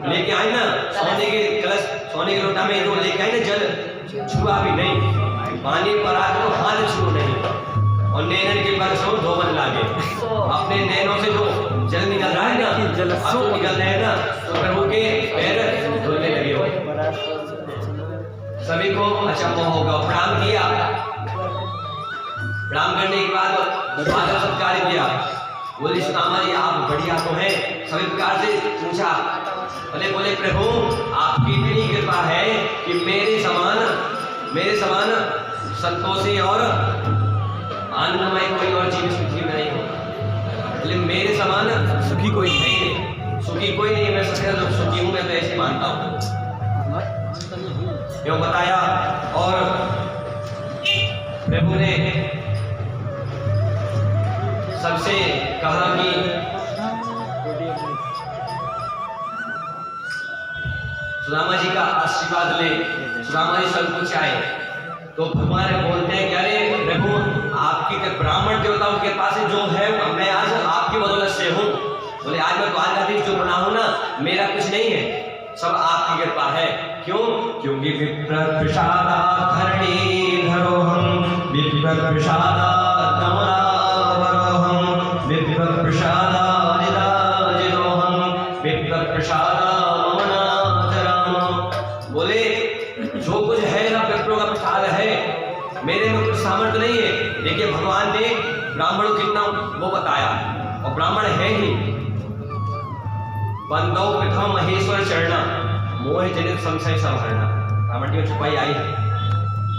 लेके आई ना सोने के कलश, सोने के लोटा में जो लेके आई ना जल, छुआ भी नहीं। पानी परात को हाथ छुओ नहीं, और नैनन के बरसों धोवन लागे। अपने नैनों से जो जल निकल रहा है ना, आंसू निकल रहे हैं ना, तो प्रभु के पैर धुलने लगे हो। सभी को अचंभव होगा। प्रणाम किया, प्रणाम करने के बाद स्वागत सत्कार किया। बोले सुदामा जी आप बढ़िया तो हैं, सभी प्रकार से पूछा। बोले प्रभु आपकी इतनी कृपा है कि मेरे समान संतोषी और आनंदमय कोई और जीव इस पृथ्वी में नहीं हो। बोले मेरे समान सुखी कोई है ही नहीं, सुखी कोई नहीं, मैं सबसे ज्यादा सुखी हूं, मैं तो ऐसे मानता हूं। क्यों बताया। और प्रभु ने सबसे कहा कि सुदामा जी का आशीर्वाद ले। सुदामा जी सब कुछ आए तो भगवान बोलते हैं कि अरे प्रभु आपकी ब्राह्मण देवताओं के पास जो है मैं आज आपकी बदौलत से हूँ। बोले आज मैं द्वारकाधीश जो बना हूँ ना, मेरा कुछ नहीं है, सब आपकी कृपा है। क्यों? क्योंकि विप्रप्रसादाधरणीधरोऽहं विप्रप्रसादात्मनावरोऽहं विप्रप्रसादादिदाजिनोऽहं विप्रप्रसादामनाचरामः। बोले जो कुछ है ना विप्रो का प्रसाद है, मेरे में कुछ सामर्थ्य नहीं है। देखिए भगवान ने ब्राह्मणों कितना वो बताया, और ब्राह्मण है ही। बंदौ प्रथम महेश्वर चरणा मोह जनित संशय संहरणा। ब्राह्मण की छुपाई आई है।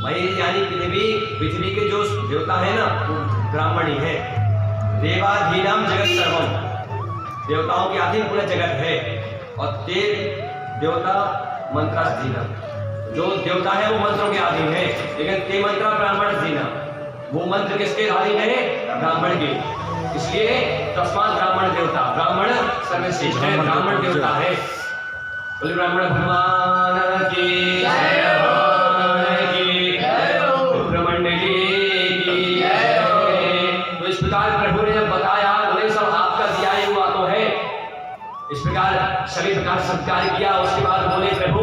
महेश यानी पृथ्वी के जो देवता है ना, ब्राह्मण ही है। देवाधीनाम जगत सर्वम, देवताओं के अधीन पूरा जगत है। और ते देवता मंत्राधीना, जो देवता है वो मंत्रों के अधीन है, लेकिन ते मंत्र ब्राह्मण अधीना, वो मंत्र किसके अधीन है? ब्राह्मण के। इसलिए तस्मात् ब्राह्मण देवता, ब्राह्मण सर्वश्रेष्ठ है, ब्राह्मण देवता है। बोले ब्राह्मण भगवान की जय, भगवान की जय, ब्रह्मंडली की जय। तो इस प्रकार प्रभु ने जब बताया, बोले सब आपका दिया हुआ तो है। इस प्रकार सभी प्रकार सत्कार किया। उसके बाद बोले प्रभु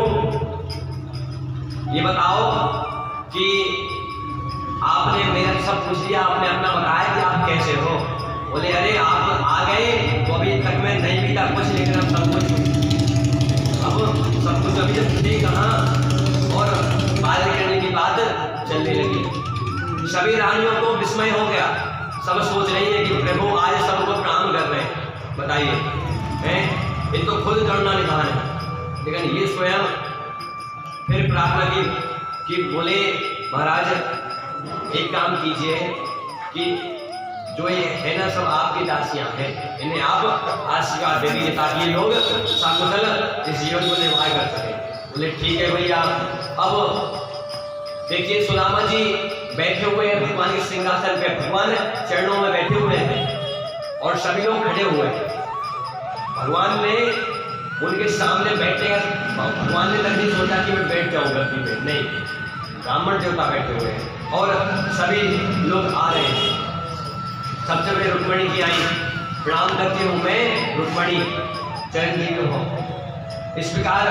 ये बताओ कि आपने मेरा सब पूछ लिया, आपने अपना बताया कि आप कैसे हो। बोले अरे आप आ गए तो अभी तक मैं नहीं पीता कुछ, लेकिन अब सब कुछ अभी जब नहीं कहा और बात करने की बात चलने लगी। सभी रानियों को विस्मय हो गया। सब सोच रही है कि प्रभु आज सबको प्रणाम कर रहे हैं। बताइए हैं, ये तो खुद करुणा निधान है, लेकिन ये स्वयं फिर प्रार्थना की कि बोले महाराज एक काम कीजिए कि जो ये है ना सब आपकी दासियां हैं, इन्हें आप आशीर्वाद दे दीजिए ताकि ये लोग सकुशल इस जीवन को निर्वाह कर सके। बोले ठीक है भैया। अब देखिए सुदामा जी बैठे हुए हैं भगवान के सिंहासन पे, भगवान चरणों में बैठे हुए हैं और सभी लोग खड़े हुए हैं। भगवान ने उनके सामने बैठने का, भगवान ने तक नहीं सोचा कि मैं बैठ जाऊं गद्दी पे, नहीं, ब्राह्मण देवता बैठे हुए हैं और सभी लोग आ रहे हैं। सबसे पहले रुक्मणी की आई, प्रणाम करती हूँ मैं रुक्मणी, चरणजीवी हूँ। इस प्रकार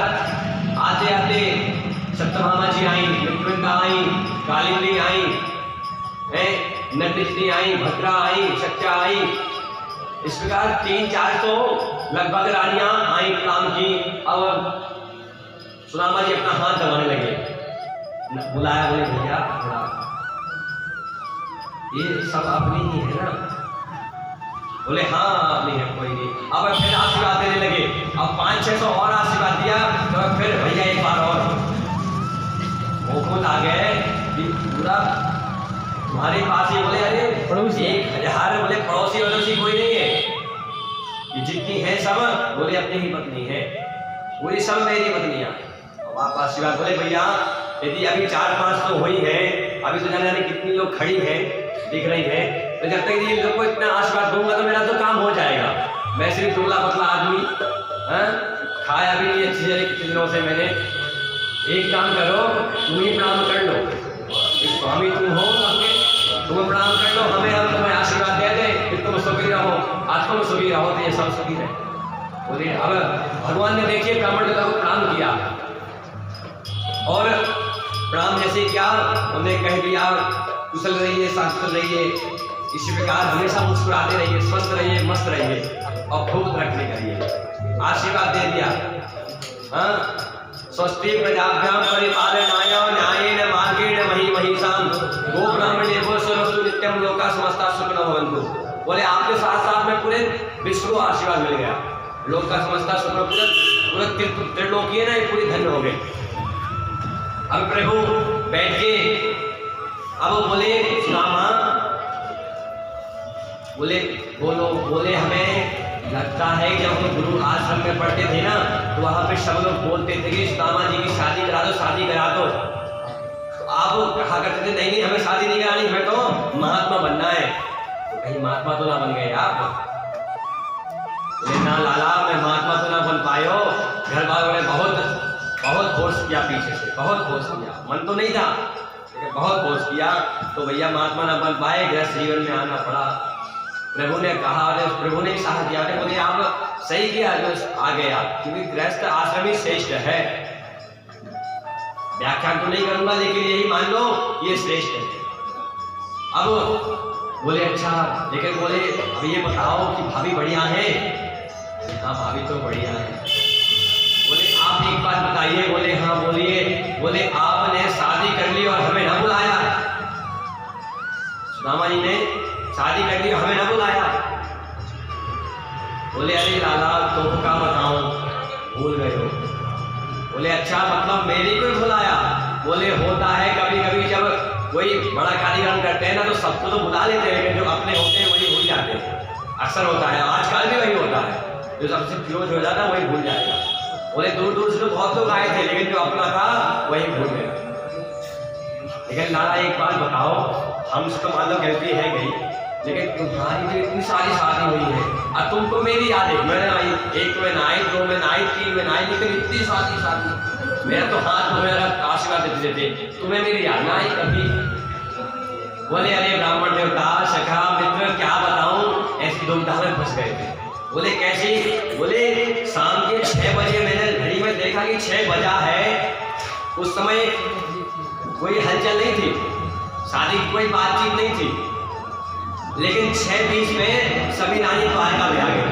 आते आते सत्यभामा जी आई, मृत्युंजय आई, कालिंदी आई, नटनिधि आई, भद्रा आई, सत्या आई। इस प्रकार 3-4 तो लगभग रानियां आई प्रणाम की। अब सुदामा जी अपना हाथ दबाने लगे, बुलाया, बोले भैया थोड़ा ये सब अपनी ही है ना। बोले हाँ अपनी है, कोई नहीं। अब फिर आशीर्वाद देने लगे। अब 500-600 और आशीर्वाद दिया तो फिर भैया एक बार और वो खुद आ गए कि पूरा तुम्हारे पास ही। बोले अरे 1000, बोले पड़ोसी वड़ोसी कोई नहीं है, ये जितनी है सब बोले अपनी ही पत्नी है, पूरी सब मेरी पत्नियां। अब आप आशीर्वाद। बोले भैया यदि अभी 4-5 तो हुई है, अभी तो जाने कितनी लोग खड़ी है दिख रही है, तो जब तक ये लोग को इतना आशीर्वाद दूंगा तो मेरा तो काम हो जाएगा। मैं सिर्फ दुबला पतला आदमी, खाया भी नहीं अच्छी जगह कितने दिनों से मैंने। एक काम करो, तुम ही प्रणाम कर लो, स्वामी तुम हो, तुम प्रणाम कर लो, हम तुम्हें आशीर्वाद दे दे कि तुम सुखी रहो, आज तुम सुखी रहो तो ये सब सुखी रहे। बोलिए अब भगवान ने देखिए ब्राह्मण देवता को प्रणाम किया और प्रणाम जैसे क्या उन्हें कह दिया कुशल रहिए, शांत रहिए, इसी प्रकार हमेशा मुस्कुराते रहिए, स्वस्थ रहिए, मस्त रहिए और खूब तरक्की करिए। आशीर्वाद दे दिया। हाँ स्वस्ति प्रजाभ्यां परिपालनाय न्यायेन मार्गेण महिषां गो ब्राह्मणेभ्यो स्वस्तु नित्यं लोका समस्ता सुखिनो भवन्तु। बोले आपके साथ साथ में पूरे विश्व को आशीर्वाद मिल गया, लोक का समझता सुख पूरा त्रिलोकी है ना, ये पूरी धन्य हो गए। अब प्रभु बैठ के अब बोले सुदामा, बोले बोलो, बोले हमें लगता है जब हम गुरु आश्रम में पढ़ते थे ना तो वहां पे सब लोग बोलते थे कि सुदामा जी की शादी करा दो, शादी करा दो। तो आप कहा करते थे नहीं नहीं हमें शादी नहीं करानी, हमें तो महात्मा बनना है। तो कहीं महात्मा तो ना बन गए आप? ना लाला मैं महात्मा तो ना बन पायो, घर वालों ने बहुत बहुत फोर्स किया, पीछे से बहुत फोर्स किया, मन तो नहीं था लेकिन बहुत फोर्स किया, तो भैया महात्मा ना बन पाए, गृहस्थ जीवन में आना पड़ा। प्रभु ने कहा, प्रभु ने साथ दिया, बोले आप सही किया जो आ गए आप, क्योंकि गृहस्थ आश्रम ही श्रेष्ठ है। व्याख्यान तो नहीं करूंगा लेकिन यही मान लो ये श्रेष्ठ है। अब बोले अच्छा, लेकिन बोले अब ये बताओ कि भाभी बढ़िया है? हाँ भाभी तो बढ़िया है। बोले आप एक बात बताइए? बोले हाँ बोलिए। बोले आपने शादी कर ली और हमें ना बुलाया? सुदामा जी ने शादी कर ली हमें ना बुलाया? बोले अरे लाला तो क्या बताऊं, भूल गए हो। बोले अच्छा मतलब मेरी कोई बुलाया? बोले होता है कभी कभी जब कोई बड़ा कार्यक्रम करते हैं ना तो सबको तो बुला लेते हैं, लेकिन जो अपने होते हैं वही भूल जाते हैं। अक्सर होता है, आजकल भी वही होता है, जो सबसे क्लोज हो जाता है वही भूल जाएगा। बोले दूर दूर से तो बहुत लोग आए थे लेकिन जो अपना था वही भूल गया। लेकिन लाला एक बात बताओ, हमसे तो मान लो गलती है गई, लेकिन तुम्हारी जो इतनी सारी शादी हुई है और तुमको मेरी याद है, मैंने आई, एक में नाई, दो में नाई, तीन में नाई, लेकिन इतनी शादी मेरा तो हाथ तो मेरा आशीर्वाद देते थे, तुम्हें मेरी याद ना आई कभी? बोले अरे ब्राह्मण देवता सखा मित्र क्या बताऊं, ऐसी दुविधा में फंस गए थे। बोले कैसी? बोले शाम के 6 बजे मैंने घड़ी में देखा कि 6 बजा है, उस समय कोई हलचल नहीं थी, शादी की कोई बातचीत नहीं थी, लेकिन 6:20 में सभी रानी द्वारका में आ गए।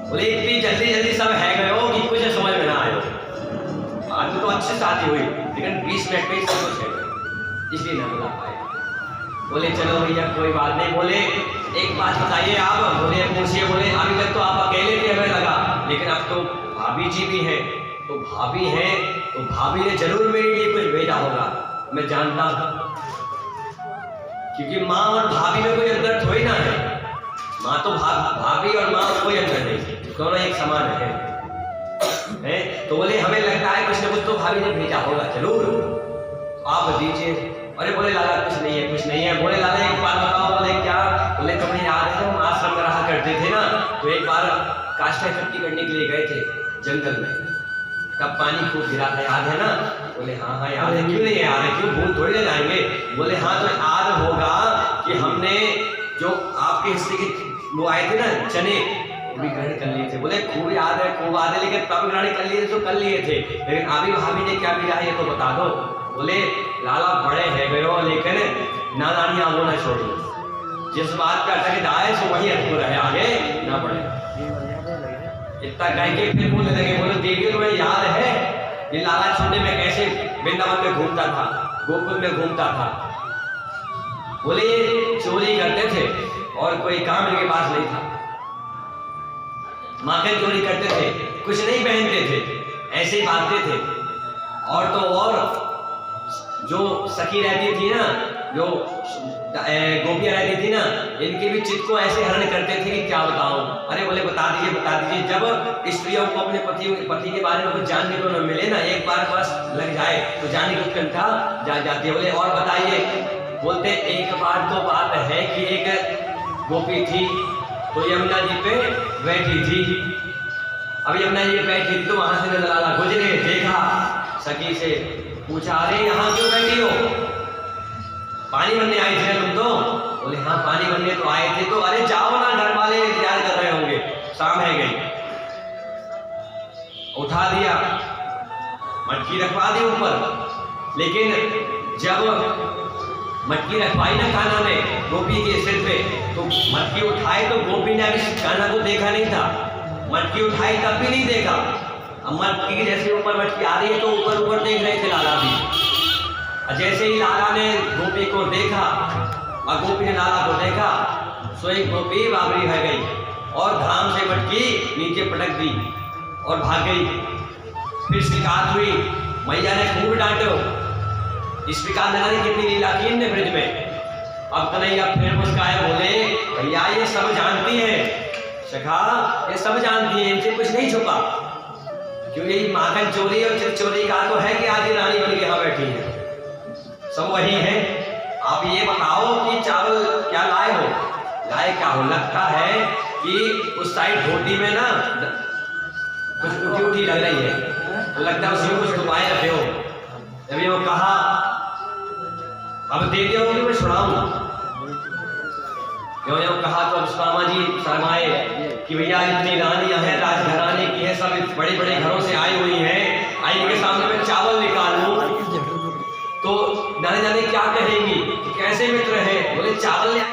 बोले इतनी जल्दी जल्दी सब है गए हो कि कुछ समझ में ना आए। आदमी तो अच्छी शादी हुई लेकिन 20 मिनट में सब कुछ है गए, इसलिए ना बुला पाए। बोले चलो भैया कोई बात नहीं। बोले एक बात बताइए आप? बोले पूछिए। बोले अभी तक तो आप अकेले थे हमें लगा, लेकिन अब तो भाभी जी भी है, तो भाभी है तो भाभी ने जरूर मेरे लिए कुछ भेजा होगा, मैं जानता हूँ, क्योंकि माँ और भाभी में कोई अंतर थोड़ी ना है। माँ तो भाभी और माँ कोई अंतर नहीं, दोनों एक समान है। तो बोले हमें लगता है कुछ न कुछ तो भाभी ने भेजा होगा जरूर, तो आप दीजिए। अरे बोले लाला कुछ नहीं है, कुछ नहीं है। बोले लाला एक बात बताओ। बोले क्या? बोले तुम्हें याद है हम आश्रम में रहा करते थे ना, तो एक बार काष्ठा इकट्ठी करने के लिए गए थे जंगल में, तब पानी खूब गिरा था, याद है ना? बोले हाँ हाँ याद है। क्यों नहीं याद है, क्यों भूल थोड़ी ले जाएंगे? बोले हाँ तो याद होगा कि हमने जो आपके हिस्से के वो आए थे ना चने, वो भी ग्रहण कर लिए थे। बोले खूब याद है, खूब याद है, लेकिन तब ग्रहण कर लिए तो कर लिए थे, लेकिन अभी भाभी ने क्या मिला ये तो बता दो। बोले लाला बड़े है गए हो, लेकिन नादानियां वो ना छोड़िए, जिस बात का अटक आए सो वही अटको रहे, आगे ना बढ़े। इतना कह के फिर बोलने लगे, बोले देवी तुम्हें याद है ये लाला छोटे में कैसे वृंदावन में घूमता था, गोकुल में घूमता था? बोले चोरी करते थे और कोई काम इनके पास नहीं था, माखन चोरी करते थे, कुछ नहीं पहनते थे, ऐसे ही भागते थे। और तो और जो सखी रहती थी ना, जो गोपियां रहती थी ना, इनके भी चित्त को ऐसे हरण करते थे कि क्या बताऊं। अरे बोले बता दीजिए बता दीजिए। जब स्त्रियों को अपने पति के बारे में कुछ जानने को न मिले ना, एक बार बस लग जाए तो जानने की उत्कंठा जा जाती है। बोले और बताइए? बोलते एक बार तो बात है कि एक गोपी थी तो यमुना जी पे बैठी थी। अब यमुना जी पे बैठी थी तो वहां से लाला गुजरे, देखा, सखी से पूछा अरे यहाँ क्यों बैठी हो? पानी भरने आई थी ना तुम तो? बोले हाँ पानी भरने तो आए थे। तो अरे जाओ ना, घर वाले इंतजार कर रहे होंगे, शाम है गई। उठा दिया, मटकी रखवा दी ऊपर, लेकिन जब मटकी रखवाई ना कान्हा ने गोपी के सिर पे, तो मटकी उठाए तो गोपी ने अभी कान्हा को देखा नहीं था, मटकी उठाई तब भी नहीं देखा। अब अब मटकी के जैसे ऊपर मटकी आ रही है तो ऊपर ऊपर देख रहे थे लाला भी। और जैसे ही लाला ने गोपी को देखा और गोपी ने लाला को देखा, सो एक गोपी बाबरी रह गई और धाम से मटकी नीचे पटक दी और भाग गई। फिर शिकायत हुई, मैया ने खूब डांटो। इस प्रकार ने कितनी लीला की इनने ब्रिज में। अब कन्हैया फिर मुस्काए, बोले भैया ये सब जानती है, सखा ये सब जानती है, इनसे कुछ नहीं छुपा। क्यों यही माखन चोरी और चिर चोरी का तो है कि आज ये रानी बन के यहाँ बैठी है, सब वही है। आप ये बताओ कि चावल क्या लाए हो? लाए क्या हो? लगता है कि उस साइड धोती में ना कुछ उठी उठी लग रही है, तो लगता है उसमें कुछ छुपाए रखे हो। जब ये वो कहा, अब देते हो कि मैं छुड़ाऊंगा। जो कहा तो अब सुदामा जी शर्माए कि भैया इतनी रानियां हैं, राजघराने की है, सब बड़े बड़े घरों से आई हुई हैं, आई इनके सामने मैं चावल निकालूं तो जाने जाने क्या कहेंगी, कैसे मित्र है। बोले चावल